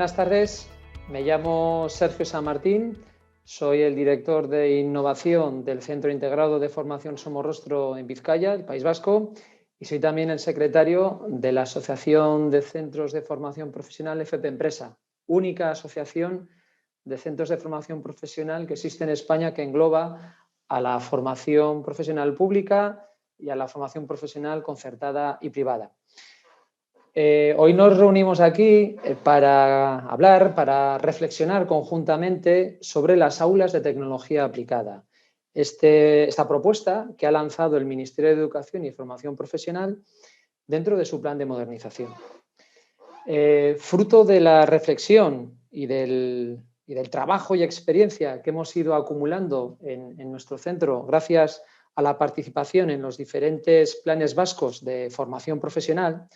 Buenas tardes, me llamo Sergio San Martín, soy el director de innovación del Centro Integrado de Formación Somorrostro en Vizcaya, el País Vasco, y soy también el secretario de la Asociación de Centros de Formación Profesional FP Empresa, única asociación de centros de formación profesional que existe en España que engloba a la formación profesional pública y a la formación profesional concertada y privada. Hoy nos reunimos aquí para hablar, para reflexionar conjuntamente sobre las aulas de tecnología aplicada. Esta propuesta que ha lanzado el Ministerio de Educación y Formación Profesional dentro de su plan de modernización. Fruto de la reflexión y del trabajo y experiencia que hemos ido acumulando en nuestro centro gracias a la participación en los diferentes planes vascos de formación profesional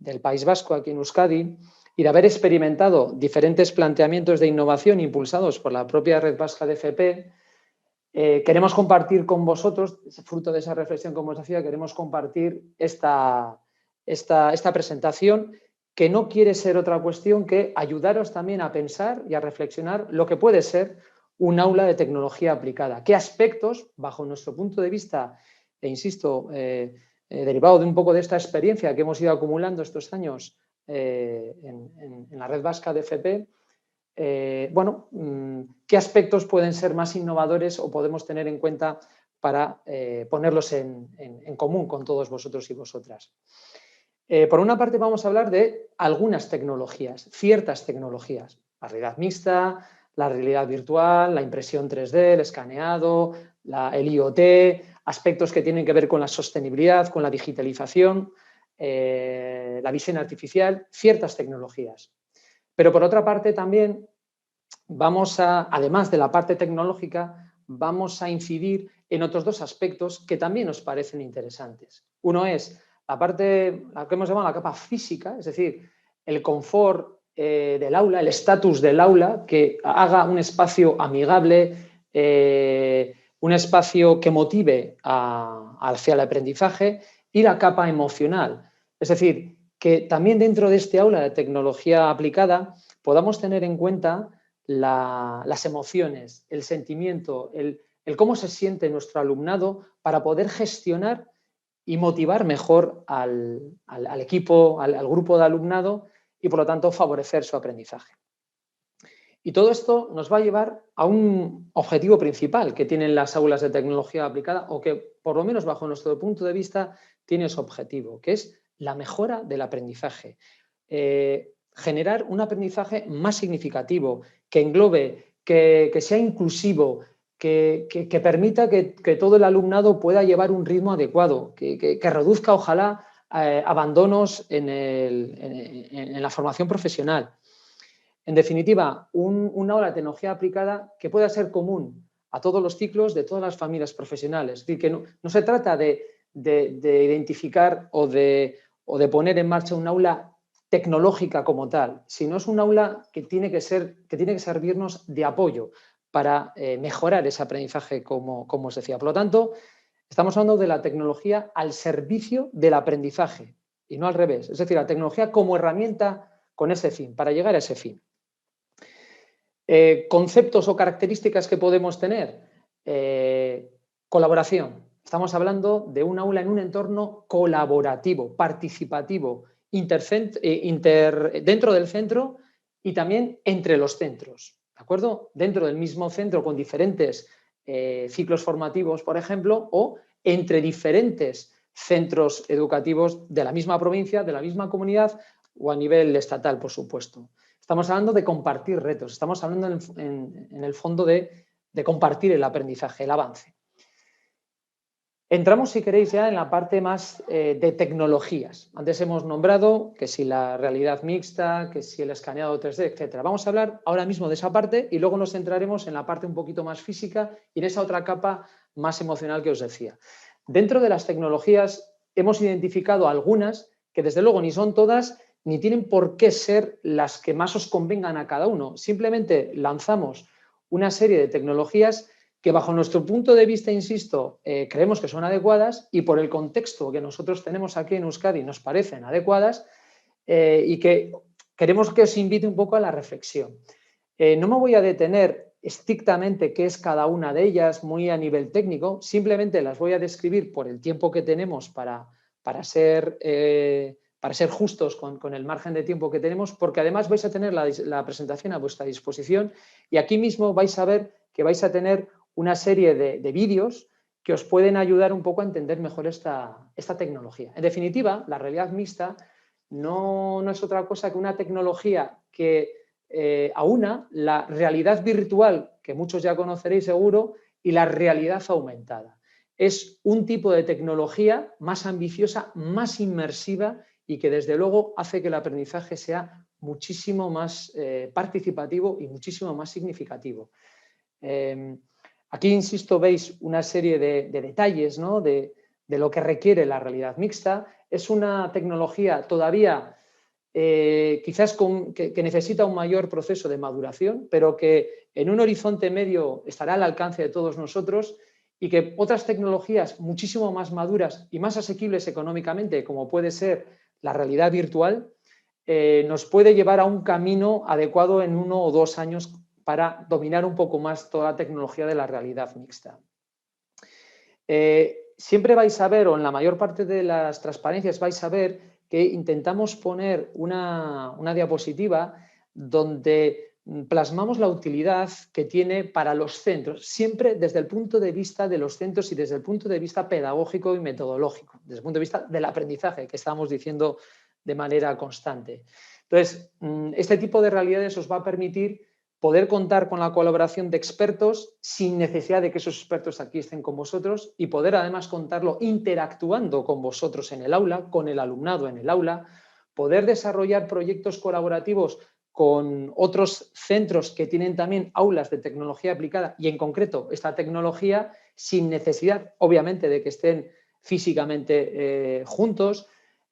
del País Vasco aquí en Euskadi y de haber experimentado diferentes planteamientos de innovación impulsados por la propia Red Vasca de FP, queremos compartir con vosotros, fruto de esa reflexión como os decía, queremos compartir esta presentación que no quiere ser otra cuestión que ayudaros también a pensar y a reflexionar lo que puede ser un aula de tecnología aplicada. ¿Qué aspectos, bajo nuestro punto de vista, e insisto, derivado de un poco de esta experiencia que hemos ido acumulando estos años en la Red Vasca de FP, qué aspectos pueden ser más innovadores o podemos tener en cuenta para ponerlos en común con todos vosotros y vosotras? Por una parte vamos a hablar de algunas tecnologías, ciertas tecnologías, la realidad mixta, la realidad virtual, la impresión 3D, el escaneado, el IoT, aspectos que tienen que ver con la sostenibilidad, con la digitalización, la visión artificial, ciertas tecnologías. Pero por otra parte también además de la parte tecnológica, vamos a incidir en otros dos aspectos que también nos parecen interesantes. Uno es la parte, la que hemos llamado la capa física, es decir, el confort del aula, el estatus del aula, que haga un espacio amigable, un espacio que motive hacia el aprendizaje, y la capa emocional. Es decir, que también dentro de este aula de tecnología aplicada podamos tener en cuenta las emociones, el sentimiento, el cómo se siente nuestro alumnado para poder gestionar y motivar mejor al equipo, al grupo de alumnado y, por lo tanto, favorecer su aprendizaje. Y todo esto nos va a llevar a un objetivo principal que tienen las aulas de tecnología aplicada, o que, por lo menos bajo nuestro punto de vista, tiene ese objetivo, que es la mejora del aprendizaje. Generar un aprendizaje más significativo, que englobe, que sea inclusivo, que permita que todo el alumnado pueda llevar un ritmo adecuado, que reduzca, ojalá, abandonos en la formación profesional. En definitiva, un aula de tecnología aplicada que pueda ser común a todos los ciclos de todas las familias profesionales. Es decir, que no se trata de identificar o de poner en marcha un aula tecnológica como tal, sino es un aula que tiene que servirnos de apoyo para mejorar ese aprendizaje, como os decía. Por lo tanto, estamos hablando de la tecnología al servicio del aprendizaje y no al revés. Es decir, la tecnología como herramienta con ese fin, para llegar a ese fin. Conceptos o características que podemos tener. Colaboración. Estamos hablando de un aula en un entorno colaborativo, participativo, dentro del centro y también entre los centros, ¿de acuerdo? Dentro del mismo centro con diferentes ciclos formativos, por ejemplo, o entre diferentes centros educativos de la misma provincia, de la misma comunidad o a nivel estatal, por supuesto. Estamos hablando de compartir retos, estamos hablando en el fondo de compartir el aprendizaje, el avance. Entramos, si queréis, ya en la parte más de tecnologías. Antes hemos nombrado que si la realidad mixta, que si el escaneado 3D, etc. Vamos a hablar ahora mismo de esa parte y luego nos centraremos en la parte un poquito más física y en esa otra capa más emocional que os decía. Dentro de las tecnologías hemos identificado algunas que, desde luego, ni son todas ni tienen por qué ser las que más os convengan a cada uno. Simplemente lanzamos una serie de tecnologías que, bajo nuestro punto de vista, insisto, creemos que son adecuadas, y por el contexto que nosotros tenemos aquí en Euskadi nos parecen adecuadas, y que queremos que os invite un poco a la reflexión. No me voy a detener estrictamente qué es cada una de ellas, muy a nivel técnico, simplemente las voy a describir por el tiempo que tenemos para ser justos con el margen de tiempo que tenemos, porque además vais a tener la presentación a vuestra disposición y aquí mismo vais a ver que vais a tener una serie de vídeos que os pueden ayudar un poco a entender mejor esta tecnología. En definitiva, la realidad mixta no es otra cosa que una tecnología que aúna la realidad virtual, que muchos ya conoceréis seguro, y la realidad aumentada. Es un tipo de tecnología más ambiciosa, más inmersiva y que desde luego hace que el aprendizaje sea muchísimo más participativo y muchísimo más significativo. Aquí, insisto, veis una serie de detalles, ¿no?, de lo que requiere la realidad mixta. Es una tecnología todavía quizás que necesita un mayor proceso de maduración, pero que en un horizonte medio estará al alcance de todos nosotros y que otras tecnologías muchísimo más maduras y más asequibles económicamente, como puede ser la realidad virtual, nos puede llevar a un camino adecuado en 1 o 2 años para dominar un poco más toda la tecnología de la realidad mixta. Siempre vais a ver, o en la mayor parte de las transparencias vais a ver que intentamos poner una diapositiva donde plasmamos la utilidad que tiene para los centros, siempre desde el punto de vista de los centros y desde el punto de vista pedagógico y metodológico, desde el punto de vista del aprendizaje que estamos diciendo de manera constante. Entonces, este tipo de realidades os va a permitir poder contar con la colaboración de expertos sin necesidad de que esos expertos aquí estén con vosotros y poder además contarlo interactuando con vosotros en el aula, con el alumnado en el aula, poder desarrollar proyectos colaborativos con otros centros que tienen también aulas de tecnología aplicada y en concreto esta tecnología sin necesidad, obviamente, de que estén físicamente juntos.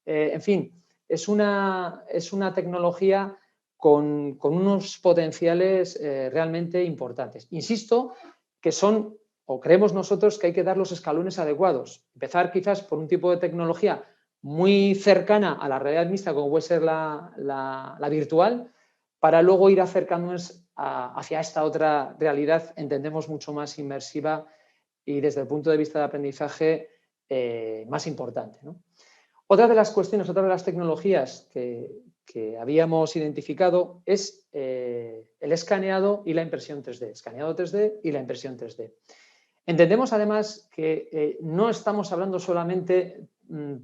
En fin, es una tecnología con unos potenciales realmente importantes. Insisto que son, o creemos nosotros, que hay que dar los escalones adecuados. Empezar quizás por un tipo de tecnología muy cercana a la realidad mixta, como puede ser la virtual, para luego ir acercándonos hacia esta otra realidad, entendemos, mucho más inmersiva y desde el punto de vista de aprendizaje más importante, ¿no? Otra de las cuestiones, otra de las tecnologías que habíamos identificado es el escaneado y la impresión 3D. Escaneado 3D y la impresión 3D. Entendemos además que no estamos hablando solamente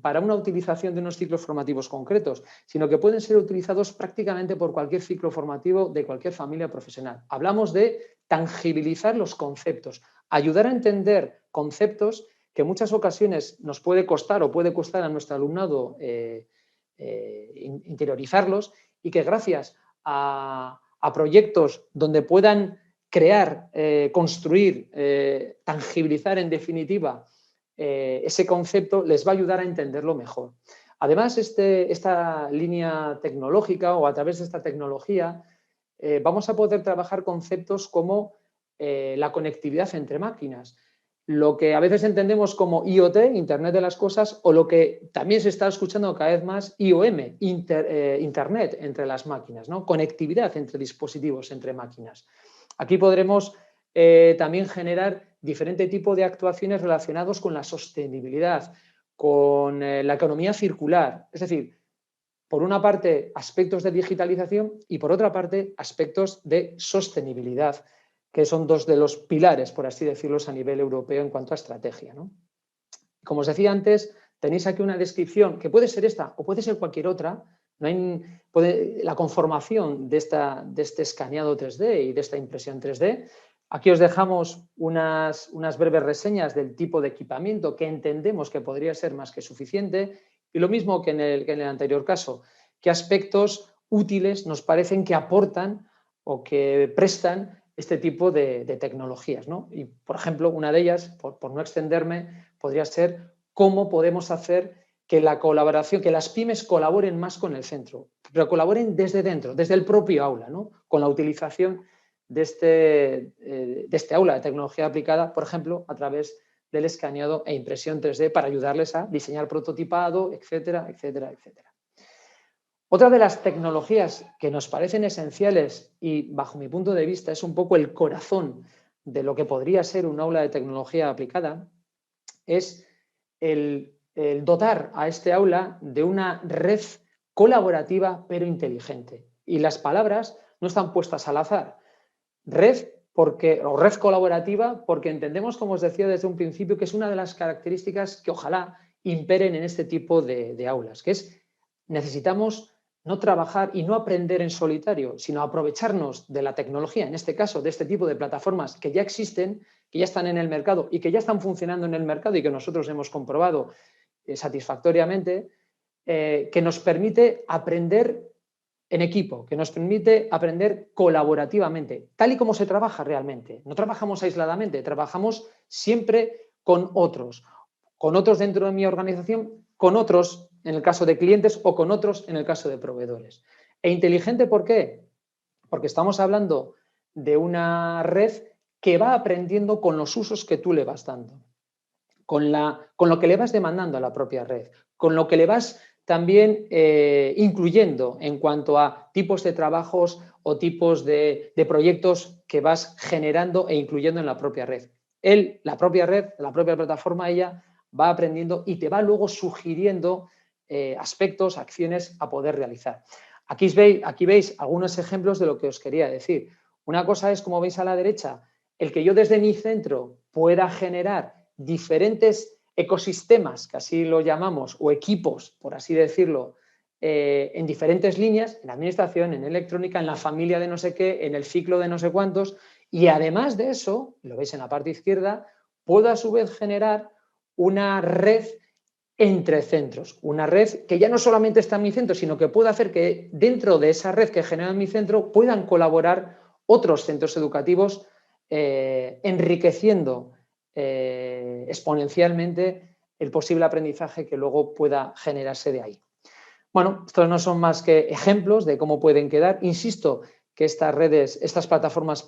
para una utilización de unos ciclos formativos concretos, sino que pueden ser utilizados prácticamente por cualquier ciclo formativo de cualquier familia profesional. Hablamos de tangibilizar los conceptos, ayudar a entender conceptos que en muchas ocasiones nos puede costar o puede costar a nuestro alumnado interiorizarlos y que gracias a proyectos donde puedan crear, construir, tangibilizar en definitiva ese concepto les va a ayudar a entenderlo mejor. Además, esta línea tecnológica o a través de esta tecnología vamos a poder trabajar conceptos como la conectividad entre máquinas, lo que a veces entendemos como IoT, Internet de las Cosas, o lo que también se está escuchando cada vez más, IoM, Internet entre las máquinas, ¿no? Conectividad entre dispositivos, entre máquinas. Aquí podremos también generar diferente tipo de actuaciones relacionados con la sostenibilidad, con la economía circular, es decir, por una parte aspectos de digitalización y por otra parte aspectos de sostenibilidad, que son dos de los pilares, por así decirlo, a nivel europeo en cuanto a estrategia, ¿no? Como os decía antes, tenéis aquí una descripción que puede ser esta o puede ser cualquier otra. La conformación de este escaneado 3D y de esta impresión 3D. Aquí os dejamos unas breves reseñas del tipo de equipamiento que entendemos que podría ser más que suficiente y lo mismo que en el anterior caso, qué aspectos útiles nos parecen que aportan o que prestan este tipo de tecnologías, ¿no? Y, por ejemplo, una de ellas, por no extenderme, podría ser cómo podemos hacer que la colaboración, que las pymes colaboren más con el centro, pero colaboren desde dentro, desde el propio aula, ¿no? Con la utilización de este aula de tecnología aplicada, por ejemplo, a través del escaneado e impresión 3D para ayudarles a diseñar prototipado, etcétera, etcétera, etcétera. Otra de las tecnologías que nos parecen esenciales y, bajo mi punto de vista, es un poco el corazón de lo que podría ser un aula de tecnología aplicada, es el dotar a este aula de una red colaborativa pero inteligente. Y las palabras no están puestas al azar. Red red colaborativa porque entendemos, como os decía desde un principio, que es una de las características que ojalá imperen en este tipo de aulas, que es necesitamos no trabajar y no aprender en solitario, sino aprovecharnos de la tecnología, en este caso de este tipo de plataformas que ya existen, que ya están en el mercado y que ya están funcionando en el mercado y que nosotros hemos comprobado satisfactoriamente, que nos permite aprender en equipo, que nos permite aprender colaborativamente, tal y como se trabaja realmente. No trabajamos aisladamente, trabajamos siempre con otros dentro de mi organización, con otros en el caso de clientes o con otros en el caso de proveedores. E inteligente, ¿por qué? Porque estamos hablando de una red que va aprendiendo con los usos que tú le vas dando, con lo que le vas demandando a la propia red, con lo que le vas también incluyendo en cuanto a tipos de trabajos o tipos de proyectos que vas generando e incluyendo en la propia red. La propia red, la propia plataforma, ella va aprendiendo y te va luego sugiriendo aspectos, acciones a poder realizar. Aquí veis algunos ejemplos de lo que os quería decir. Una cosa es, como veis a la derecha, el que yo desde mi centro pueda generar diferentes ecosistemas, que así lo llamamos, o equipos, por así decirlo, en diferentes líneas, en administración, en electrónica, en la familia de no sé qué, en el ciclo de no sé cuántos, y además de eso, lo veis en la parte izquierda, puedo a su vez generar una red entre centros, una red que ya no solamente está en mi centro, sino que puede hacer que dentro de esa red que genera en mi centro puedan colaborar otros centros educativos enriqueciendo exponencialmente el posible aprendizaje que luego pueda generarse de ahí. Bueno, estos no son más que ejemplos de cómo pueden quedar. Insisto que estas plataformas,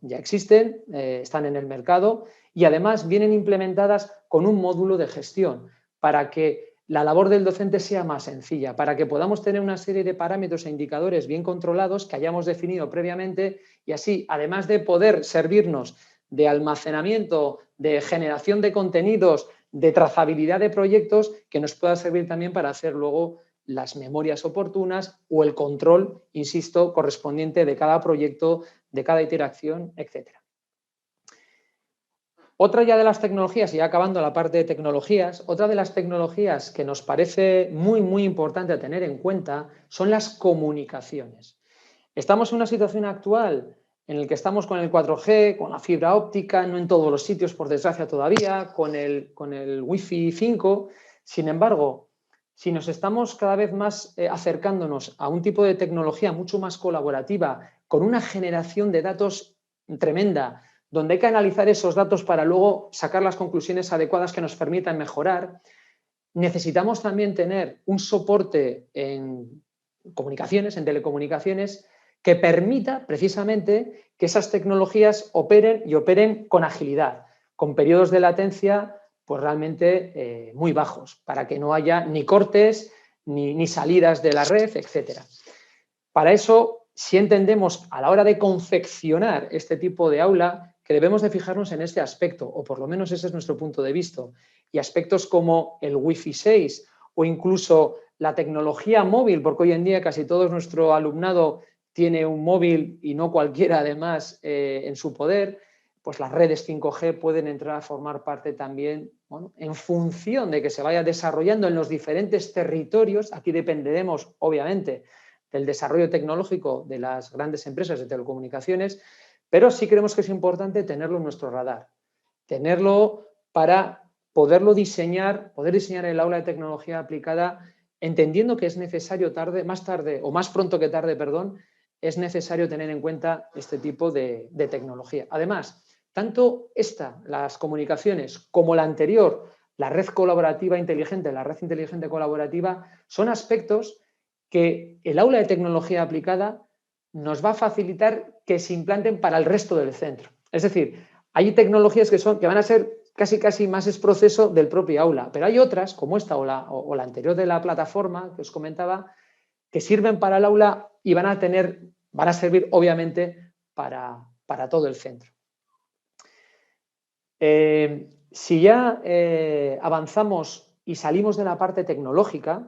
ya existen, están en el mercado y además vienen implementadas con un módulo de gestión para que la labor del docente sea más sencilla, para que podamos tener una serie de parámetros e indicadores bien controlados que hayamos definido previamente y así, además de poder servirnos de almacenamiento, de generación de contenidos, de trazabilidad de proyectos, que nos pueda servir también para hacer luego las memorias oportunas o el control, insisto, correspondiente de cada proyecto, de cada interacción, etc. Otra ya de las tecnologías, y ya acabando la parte de tecnologías, otra de las tecnologías que nos parece muy, muy importante tener en cuenta son las comunicaciones. Estamos en una situación actual en la que estamos con el 4G, con la fibra óptica, no en todos los sitios, por desgracia todavía, con el Wi-Fi 5. Sin embargo, si nos estamos cada vez más acercándonos a un tipo de tecnología mucho más colaborativa, con una generación de datos tremenda, donde hay que analizar esos datos para luego sacar las conclusiones adecuadas que nos permitan mejorar, necesitamos también tener un soporte en comunicaciones, en telecomunicaciones, que permita precisamente que esas tecnologías operen y operen con agilidad, con periodos de latencia pues realmente muy bajos, para que no haya ni cortes ni salidas de la red, etc. Para eso, si entendemos a la hora de confeccionar este tipo de aula que debemos de fijarnos en este aspecto, o por lo menos ese es nuestro punto de vista, y aspectos como el Wi-Fi 6 o incluso la tecnología móvil, porque hoy en día casi todo nuestro alumnado tiene un móvil y no cualquiera además en su poder, pues las redes 5G pueden entrar a formar parte también, bueno, en función de que se vaya desarrollando en los diferentes territorios. Aquí dependeremos, obviamente, del desarrollo tecnológico de las grandes empresas de telecomunicaciones, pero sí creemos que es importante tenerlo en nuestro radar, tenerlo para poder diseñar el aula de tecnología aplicada, entendiendo que es necesario más pronto que tarde, es necesario tener en cuenta este tipo de tecnología. Además, tanto las comunicaciones, como la anterior, la red colaborativa inteligente, la red inteligente colaborativa, son aspectos que el aula de tecnología aplicada nos va a facilitar que se implanten para el resto del centro. Es decir, hay tecnologías que van a ser casi más es proceso del propio aula, pero hay otras, como esta o la anterior de la plataforma que os comentaba, que sirven para el aula y van a servir obviamente para todo el centro. Si ya avanzamos y salimos de la parte tecnológica,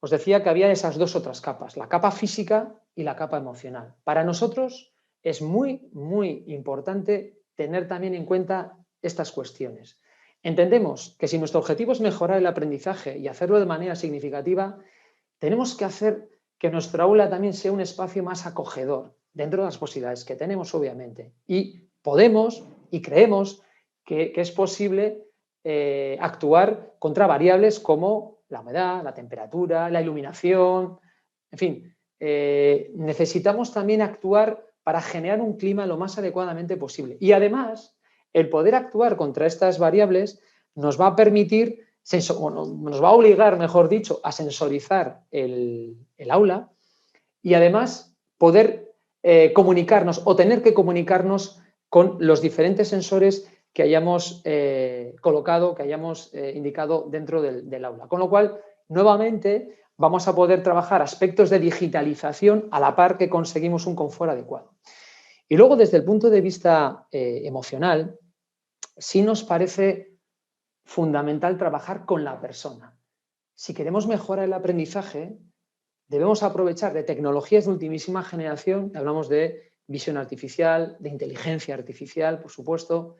os decía que había esas dos otras capas, la capa física y la capa emocional. Para nosotros es muy, muy importante tener también en cuenta estas cuestiones. Entendemos que si nuestro objetivo es mejorar el aprendizaje y hacerlo de manera significativa, tenemos que hacer que nuestra aula también sea un espacio más acogedor, dentro de las posibilidades que tenemos, obviamente. Y podemos y creemos que es posible actuar contra variables como la humedad, la temperatura, la iluminación, en fin, necesitamos también actuar para generar un clima lo más adecuadamente posible. Y además, el poder actuar contra estas variables nos va a permitir, nos va a obligar, mejor dicho, a sensorizar el aula y además poder comunicarnos o tener que comunicarnos con los diferentes sensores que hayamos colocado, que hayamos indicado dentro del aula. Con lo cual, nuevamente, vamos a poder trabajar aspectos de digitalización a la par que conseguimos un confort adecuado. Y luego, desde el punto de vista emocional, sí nos parece fundamental trabajar con la persona. Si queremos mejorar el aprendizaje, debemos aprovechar de tecnologías de ultimísima generación, hablamos de visión artificial, de inteligencia artificial, por supuesto,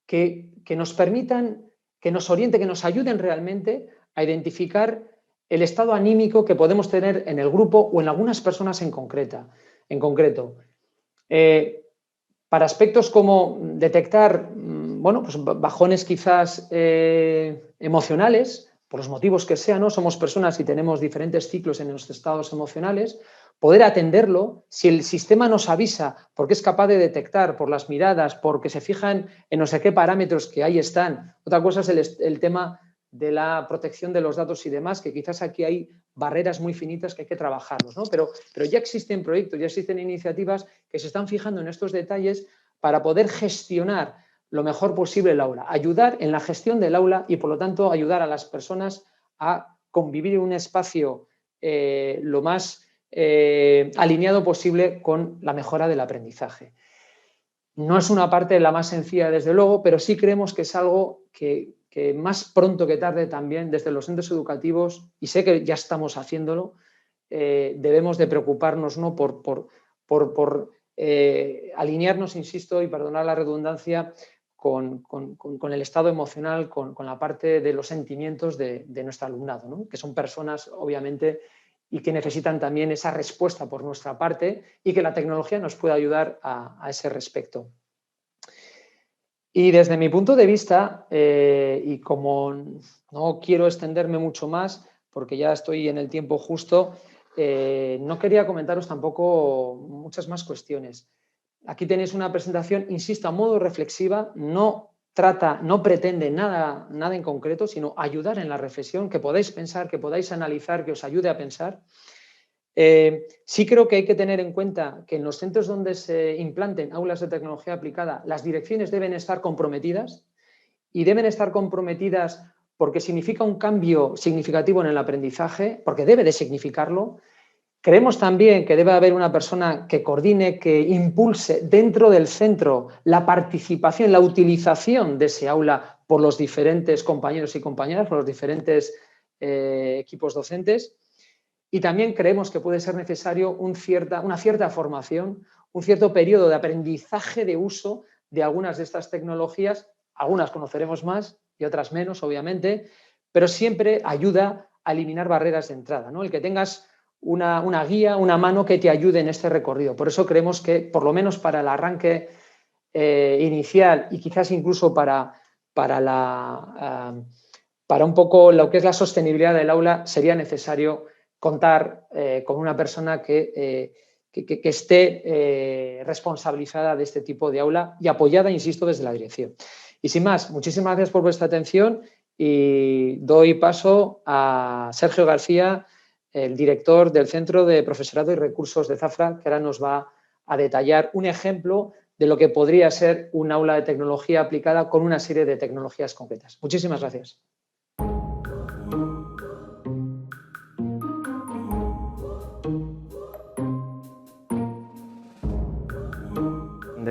que nos permitan, que nos orienten, que nos ayuden realmente a identificar el estado anímico que podemos tener en el grupo o en algunas personas en concreto. Para aspectos como detectar pues bajones quizás emocionales, por los motivos que sean, ¿no? Somos personas y tenemos diferentes ciclos en nuestros estados emocionales, poder atenderlo, si el sistema nos avisa porque es capaz de detectar por las miradas, porque se fijan en no sé qué parámetros que ahí están. Otra cosa es el tema de la protección de los datos y demás, que quizás aquí hay barreras muy finitas que hay que trabajarlos, ¿no? Pero ya existen proyectos, ya existen iniciativas que se están fijando en estos detalles para poder gestionar lo mejor posible el aula, ayudar en la gestión del aula y, por lo tanto, ayudar a las personas a convivir en un espacio lo más alineado posible con la mejora del aprendizaje. No es una parte la más sencilla, desde luego, pero sí creemos que es algo que más pronto que tarde también desde los centros educativos, y sé que ya estamos haciéndolo, debemos de preocuparnos, ¿no? por alinearnos, insisto, y perdonar la redundancia, con el estado emocional, con la parte de los sentimientos de nuestro alumnado, ¿no? Que son personas, obviamente, y que necesitan también esa respuesta por nuestra parte y que la tecnología nos puede ayudar a ese respecto. Y desde mi punto de vista, y como no quiero extenderme mucho más, porque ya estoy en el tiempo justo, no quería comentaros tampoco muchas más cuestiones. Aquí tenéis una presentación, insisto, a modo reflexiva, no pretende nada en concreto, sino ayudar en la reflexión, que podáis pensar, que podáis analizar, que os ayude a pensar. Sí creo que hay que tener en cuenta que en los centros donde se implanten aulas de tecnología aplicada, las direcciones deben estar comprometidas y deben estar comprometidas porque significa un cambio significativo en el aprendizaje, porque debe de significarlo. Creemos también que debe haber una persona que coordine, que impulse dentro del centro la participación, la utilización de ese aula por los diferentes compañeros y compañeras, por los diferentes equipos docentes. Y también creemos que puede ser necesario una cierta formación, un cierto periodo de aprendizaje de uso de algunas de estas tecnologías. Algunas conoceremos más y otras menos, obviamente, pero siempre ayuda a eliminar barreras de entrada, ¿no? El que tengas una guía, una mano que te ayude en este recorrido. Por eso creemos que, por lo menos para el arranque inicial y quizás incluso para un poco lo que es la sostenibilidad del aula, sería necesario contar con una persona que esté responsabilizada de este tipo de aula y apoyada, insisto, desde la dirección. Y sin más, muchísimas gracias por vuestra atención y doy paso a Sergio García, el director del Centro de Profesorado y Recursos de Zafra, que ahora nos va a detallar un ejemplo de lo que podría ser un aula de tecnología aplicada con una serie de tecnologías concretas. Muchísimas gracias.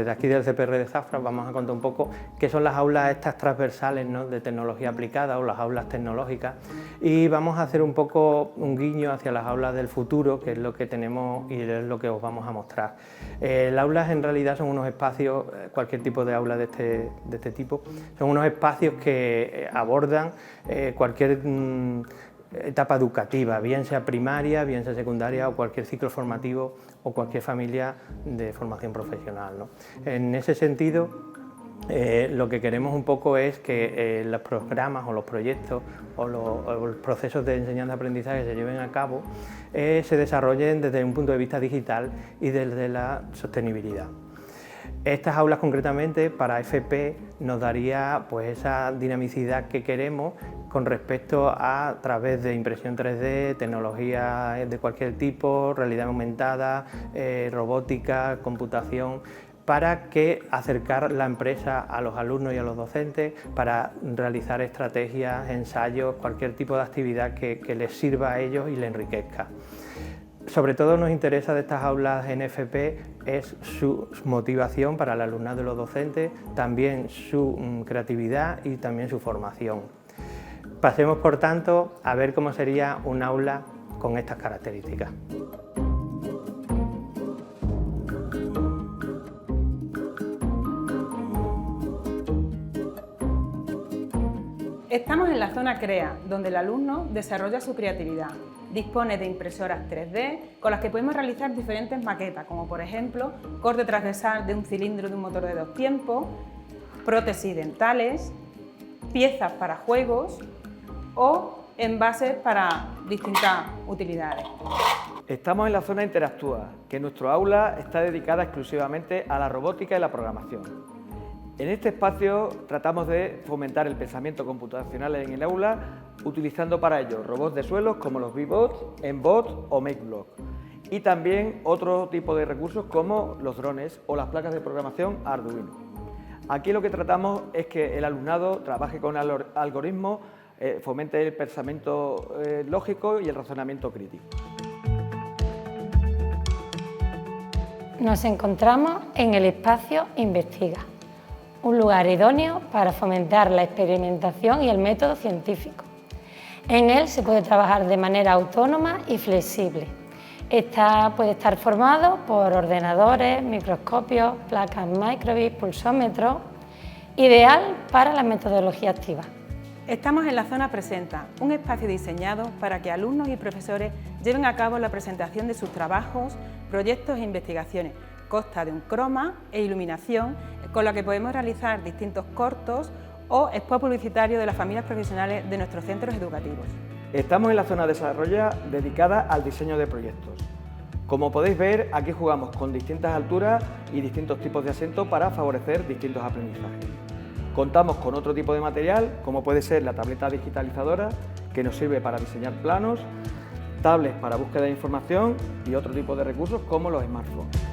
desde aquí del CPR de Zafra vamos a contar un poco qué son las aulas estas transversales, ¿no?, de tecnología aplicada o las aulas tecnológicas, y vamos a hacer un poco un guiño hacia las aulas del futuro, que es lo que tenemos y es lo que os vamos a mostrar. Las aulas en realidad son unos espacios, cualquier tipo de aula de este tipo, son unos espacios que abordan cualquier etapa educativa, bien sea primaria, bien sea secundaria o cualquier ciclo formativo o cualquier familia de formación profesional, ¿no? En ese sentido, lo que queremos un poco es que los programas o los proyectos o los procesos de enseñanza-aprendizaje que se lleven a cabo se desarrollen desde un punto de vista digital y desde la sostenibilidad. Estas aulas concretamente para FP nos daría pues esa dinamicidad que queremos con respecto a través de impresión 3D, tecnología de cualquier tipo, realidad aumentada, robótica, computación, para que acercar la empresa a los alumnos y a los docentes, para realizar estrategias, ensayos, cualquier tipo de actividad que les sirva a ellos y les enriquezca. Sobre todo nos interesa de estas aulas en FP es su motivación para el alumnado y los docentes, también su creatividad y también su formación. Pasemos, por tanto, a ver cómo sería un aula con estas características. Estamos en la zona CREA, donde el alumno desarrolla su creatividad. Dispone de impresoras 3D con las que podemos realizar diferentes maquetas, como por ejemplo corte transversal de un cilindro de un motor de 2 tiempos, prótesis dentales, piezas para juegos o envases para distintas utilidades. Estamos en la zona Interactúa, que nuestro aula está dedicada exclusivamente a la robótica y la programación. En este espacio tratamos de fomentar el pensamiento computacional en el aula, utilizando para ello robots de suelos como los V-Bots, M-Bots o MakeBlock, y también otro tipo de recursos como los drones o las placas de programación Arduino. Aquí lo que tratamos es que el alumnado trabaje con algoritmos, fomente el pensamiento lógico y el razonamiento crítico. Nos encontramos en el espacio Investiga, un lugar idóneo para fomentar la experimentación y el método científico. En él se puede trabajar de manera autónoma y flexible. Puede estar formado por ordenadores, microscopios, placas microbit, pulsómetros, ideal para la metodología activa. Estamos en la zona Presenta, un espacio diseñado para que alumnos y profesores lleven a cabo la presentación de sus trabajos, proyectos e investigaciones. Consta de un croma e iluminación con la que podemos realizar distintos cortos o spots publicitarios de las familias profesionales de nuestros centros educativos. Estamos en la zona Desarrolla dedicada al diseño de proyectos. Como podéis ver, aquí jugamos con distintas alturas y distintos tipos de asientos para favorecer distintos aprendizajes. Contamos con otro tipo de material, como puede ser la tableta digitalizadora, que nos sirve para diseñar planos, tablets para búsqueda de información y otro tipo de recursos como los smartphones.